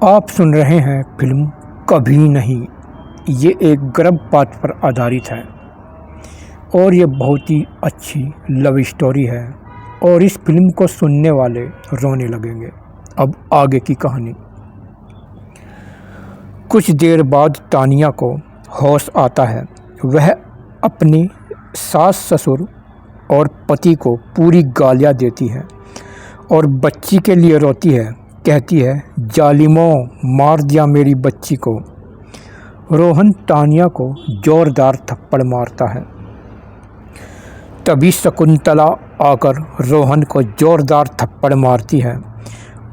आप सुन रहे हैं फिल्म कभी नहीं। ये एक गर्भपात पर आधारित है और ये बहुत ही अच्छी लव स्टोरी है और इस फिल्म को सुनने वाले रोने लगेंगे। अब आगे की कहानी। कुछ देर बाद तानिया को होश आता है। वह अपने सास ससुर और पति को पूरी गालियाँ देती है और बच्ची के लिए रोती है। कहती है, जालिमों, मार दिया मेरी बच्ची को। रोहन तानिया को जोरदार थप्पड़ मारता है। तभी शकुंतला आकर रोहन को जोरदार थप्पड़ मारती है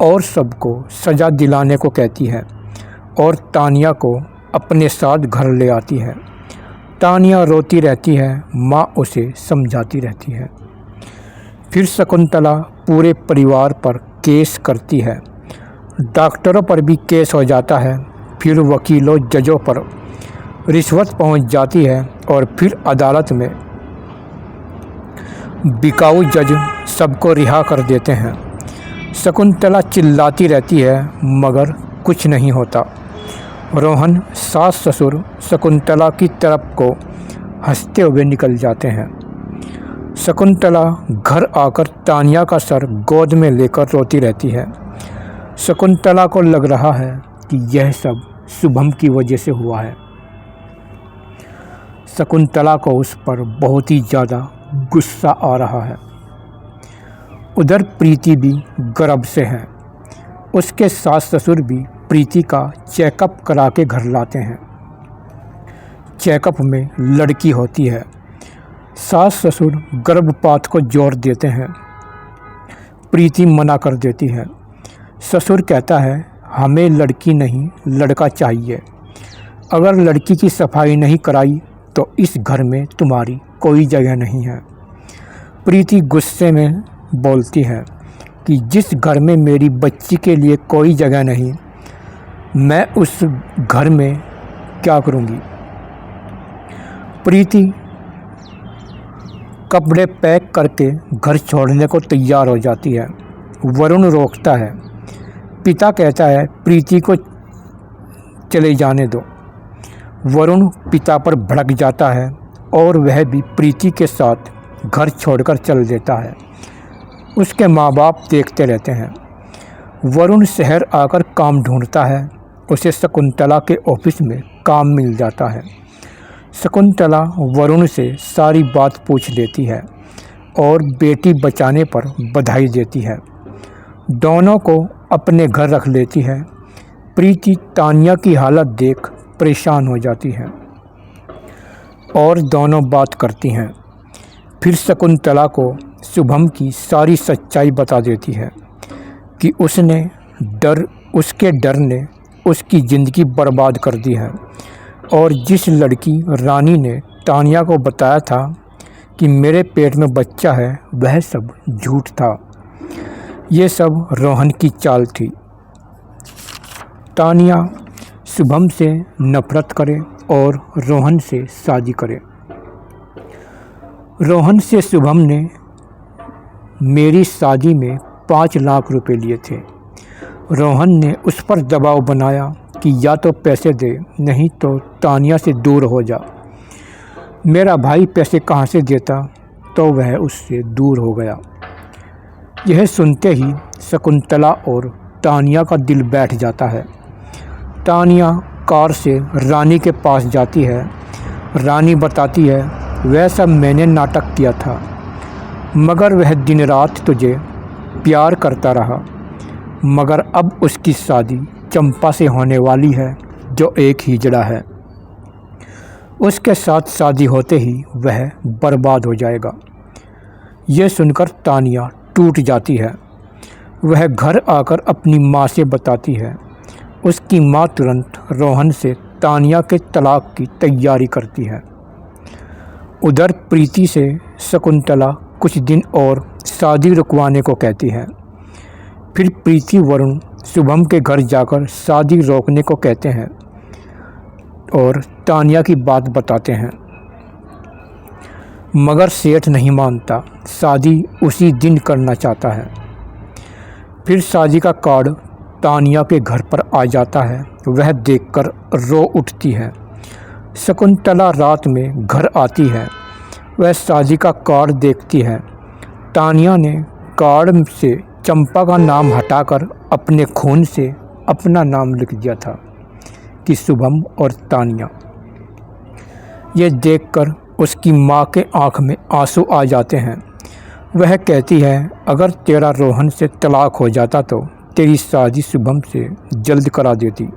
और सबको सज़ा दिलाने को कहती है और तानिया को अपने साथ घर ले आती है। तानिया रोती रहती है, माँ उसे समझाती रहती है। फिर शकुंतला पूरे परिवार पर केस करती है। डॉक्टरों पर भी केस हो जाता है। फिर वकीलों जजों पर रिश्वत पहुंच जाती है और फिर अदालत में बिकाऊ जज सबको रिहा कर देते हैं। शकुंतला चिल्लाती रहती है मगर कुछ नहीं होता। रोहन सास ससुर शकुंतला की तरफ को हंसते हुए निकल जाते हैं। शकुंतला घर आकर तानिया का सर गोद में लेकर रोती रहती है। शकुंतला को लग रहा है कि यह सब शुभम की वजह से हुआ है। शकुंतला को उस पर बहुत ही ज़्यादा गुस्सा आ रहा है। उधर प्रीति भी गर्भ से है। उसके सास ससुर भी प्रीति का चेकअप करा के घर लाते हैं। चेकअप में लड़की होती है। सास ससुर गर्भपात को जोर देते हैं। प्रीति मना कर देती है। ससुर कहता है, हमें लड़की नहीं लड़का चाहिए। अगर लड़की की सफाई नहीं कराई तो इस घर में तुम्हारी कोई जगह नहीं है। प्रीति गुस्से में बोलती है कि जिस घर में मेरी बच्ची के लिए कोई जगह नहीं, मैं उस घर में क्या करूँगी। प्रीति कपड़े पैक करके घर छोड़ने को तैयार हो जाती है। वरुण रोकता है। पिता कहता है, प्रीति को चले जाने दो। वरुण पिता पर भड़क जाता है और वह भी प्रीति के साथ घर छोड़कर चल देता है। उसके माँ बाप देखते रहते हैं। वरुण शहर आकर काम ढूंढता है। उसे शकुंतला के ऑफिस में काम मिल जाता है। शकुंतला वरुण से सारी बात पूछ लेती है और बेटी बचाने पर बधाई देती है। दोनों को अपने घर रख लेती है। प्रीति तानिया की हालत देख परेशान हो जाती है और दोनों बात करती हैं। फिर शकुंतला को शुभम की सारी सच्चाई बता देती है कि उसके डर ने उसकी ज़िंदगी बर्बाद कर दी है और जिस लड़की रानी ने तानिया को बताया था कि मेरे पेट में बच्चा है, वह सब झूठ था। ये सब रोहन की चाल थी। तानिया शुभम से नफरत करे और रोहन से शादी करे। रोहन से शुभम ने मेरी शादी में 5 लाख रुपए लिए थे। रोहन ने उस पर दबाव बनाया कि या तो पैसे दे, नहीं तो तानिया से दूर हो जा। मेरा भाई पैसे कहाँ से देता, तो वह उससे दूर हो गया। यह सुनते ही शकुंतला और तानिया का दिल बैठ जाता है। तानिया कार से रानी के पास जाती है। रानी बताती है, वह सब मैंने नाटक किया था, मगर वह दिन रात तुझे प्यार करता रहा। मगर अब उसकी शादी चंपा से होने वाली है, जो एक हिजड़ा है। उसके साथ शादी होते ही वह बर्बाद हो जाएगा। यह सुनकर तानिया टूट जाती है। वह घर आकर अपनी माँ से बताती है। उसकी माँ तुरंत रोहन से तानिया के तलाक की तैयारी करती है। उधर प्रीति से शकुंतला कुछ दिन और शादी रुकवाने को कहती है। फिर प्रीति वरुण शुभम के घर जाकर शादी रोकने को कहते हैं और तानिया की बात बताते हैं, मगर सेठ नहीं मानता। शादी उसी दिन करना चाहता है। फिर शादी का कार्ड तानिया के घर पर आ जाता है वह देखकर रो उठती है। शकुंतला रात में घर आती है। वह शादी का कार्ड देखती है। तानिया ने कार्ड से चंपा का नाम हटाकर अपने खून से अपना नाम लिख दिया था कि शुभम और तानिया। ये देखकर उसकी माँ के आँख में आंसू आ जाते हैं। वह कहती है अगर तेरा रोहन से तलाक हो जाता तो तेरी शादी शुभम से जल्द करा देती।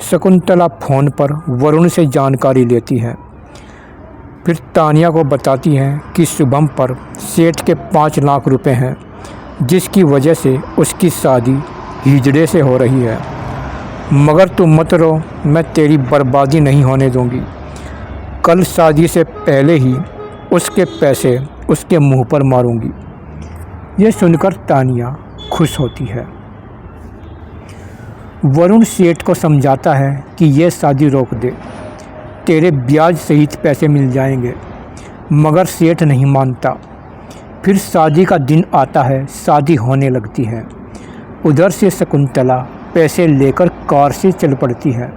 शकुंतला फ़ोन पर वरुण से जानकारी लेती है। फिर तानिया को बताती है कि शुभम पर सेठ के 5 लाख रुपए हैं, जिसकी वजह से उसकी शादी हिजड़े से हो रही है। मगर तुम मत रो, मैं तेरी बर्बादी नहीं होने दूंगी। कल शादी से पहले ही उसके पैसे उसके मुंह पर मारूंगी। यह सुनकर तानिया खुश होती है। वरुण सेठ को समझाता है कि यह शादी रोक दे, तेरे ब्याज सहित पैसे मिल जाएंगे, मगर सेठ नहीं मानता। फिर शादी का दिन आता है, शादी होने लगती है। उधर से शकुंतला पैसे लेकर कार से चल पड़ती है।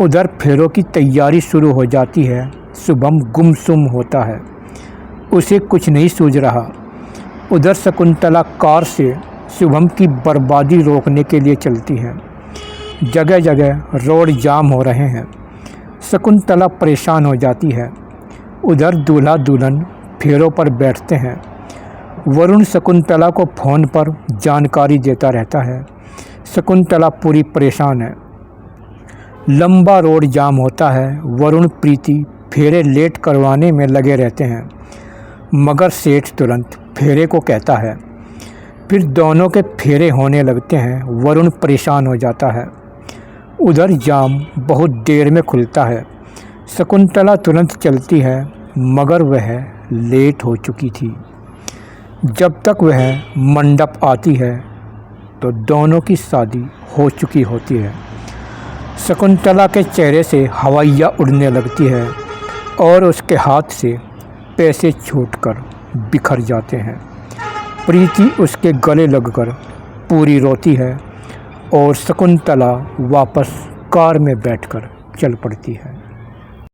उधर फेरों की तैयारी शुरू हो जाती है। शुभम गुमसुम होता है, उसे कुछ नहीं सूझ रहा। उधर शकुंतला कार से शुभम की बर्बादी रोकने के लिए चलती है। जगह जगह रोड जाम हो रहे हैं। शकुंतला परेशान हो जाती है। उधर दूल्हा दुल्हन फेरों पर बैठते हैं। वरुण शकुंतला को फ़ोन पर जानकारी देता रहता है। शकुंतला पूरी परेशान है। लंबा रोड जाम होता है। वरुण प्रीति फेरे लेट करवाने में लगे रहते हैं, मगर सेठ तुरंत फेरे को कहता है। फिर दोनों के फेरे होने लगते हैं। वरुण परेशान हो जाता है। उधर जाम बहुत देर में खुलता है। शकुंतला तुरंत चलती है, मगर वह लेट हो चुकी थी। जब तक वह मंडप आती है तो दोनों की शादी हो चुकी होती है। शकुंतला के चेहरे से हवाइयाँ उड़ने लगती है और उसके हाथ से पैसे छूटकर बिखर जाते हैं। प्रीति उसके गले लगकर पूरी रोती है और शकुंतला वापस कार में बैठकर चल पड़ती है।